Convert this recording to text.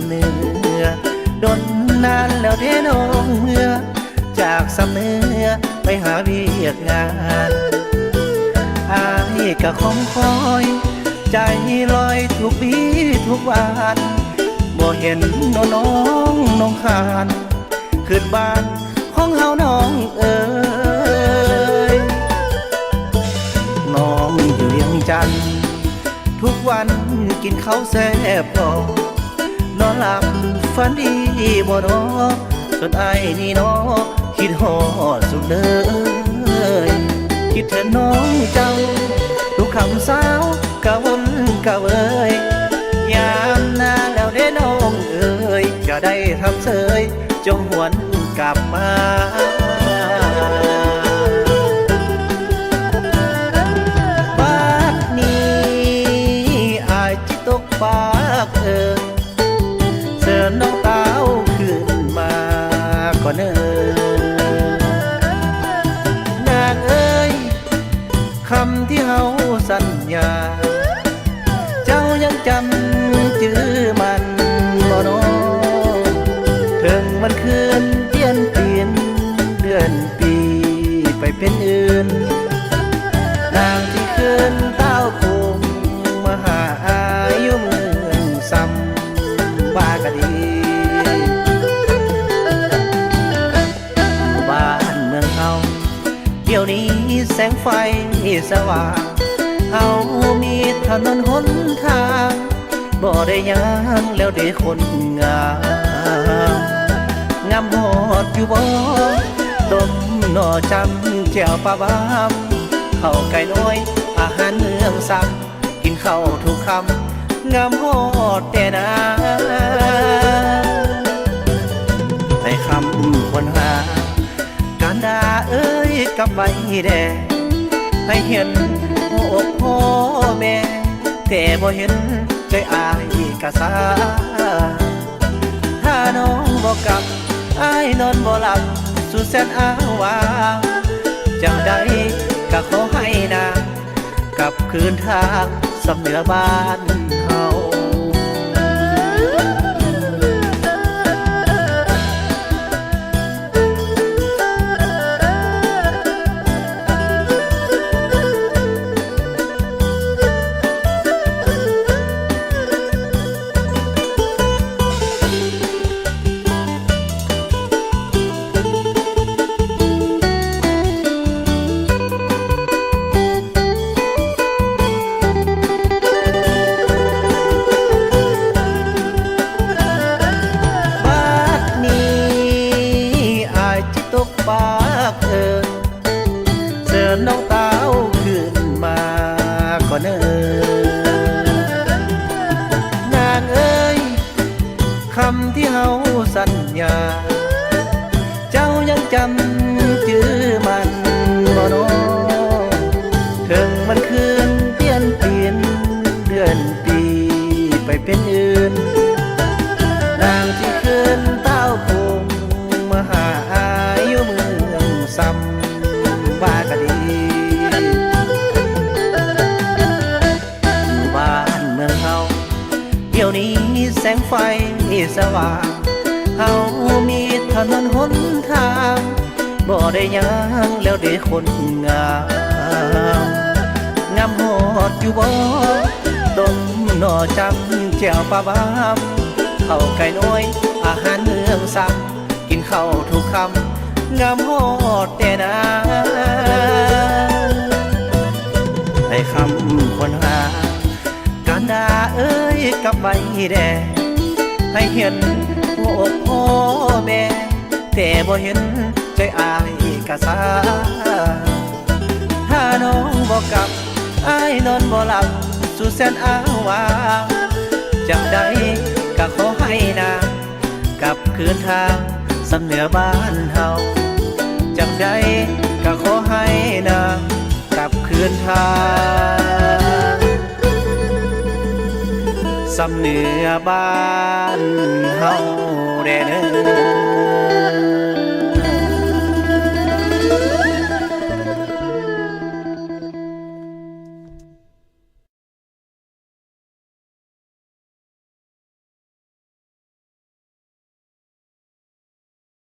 ำเนือดนนานแล้วเด้น้องเมื่อจากสำเนือไปหาเวียกงานอายกะคงคอยใจลอยทุกวีทุกวันบ่เห็นน้องคานขึ้นบ้านของเฮาน้องเอ๋ยน้องอยู่เวียงจันทน์ทุกวันกินข้าวแซ่บพอนอนหลับฝันดีบ่นอส่วนไอ้นี่น้อคิดฮอดสุดเลยคิดเธอน้องเจ้าทุกคำสาวกะวนกะเวยยามหน้าแล้วเด้น้องเอ๋ยจะได้ทำเสยจงหวนกลับมาบัดนี้อายจิตกปากเอิงเสิร์นน้องเต้าขึ้นมาก่อนนางเอ๋ยคำที่เฮาสัญญาเจ้ายังจำจื้อมันบ่น้อถึงวันคืนเปลี่ยนเดือนปีไปเป็นอื่นนางที่คืนเต้าคงมาหาอายุเมืองซ้ำบ้ากะดีบ้านเมืองเฮาเดี๋ยวนี้แสงไฟสว่างเฮามีถนนหนทางบ่ได้ยังแล้วได้คนงามงามหอดอยู่บ่ต้มหน่อจำแจ่วปลาบามข้าวไก่น้อยอาหารเมืองซ้ำกินข้าวทุกคำงามหอดแต่นาให้คำคนหาการด่าเอ้ยกับใบแดงให้เห็นหัวอกพ่อแม่แต่บ่เห็นใจอายกะสาถ้าน้องบอกกลับอายนอนบ่หลับสุดแสนอ้างว้างจังใดก็ขอให้นางกลับคืนทางสำเนือบ้านเฮาปากเอิงเสิร์นน้องเต้าขึ้นมาก่อนนางเอ้ยคำที่เฮาสัญญาเจ้ายังจำจื้อมันบ่น้อถึงมันคืนเปลี่ยนเดือนปีไปเป็นอื่นนางที่คืนเต้าคงมาหาอยู่เมืองซ้ำบ้ากะดีบ้านเมืองเฮาเดี๋ยวนี้แสงไฟสว่างเฮามีถนนหนทางบ่ได้ยังแล้วได้คนงามงามหอดอยู่บ่ต้มหน่อจำแจ่วปลาบามข้าวไก่น้อยอาหารเมืองซ้ำกินข้าวทุกคำงามหอดแต่นาให้คำคนหาการด่าเอ้ยกับใบแดงให้เห็นหัวอกพ่อแม่แต่บ่เห็นใจอายกะสาถ้าน้องบอกกลับอายนอนบ่หลับสุดแสนอ้างว้างจังใดก็ขอให้นางกลับคืนทางสำเนือบ้านเฮาจังใดก็ขอให้นางกลับคืนทางสำเนือบ้านเฮาแด่เด้อ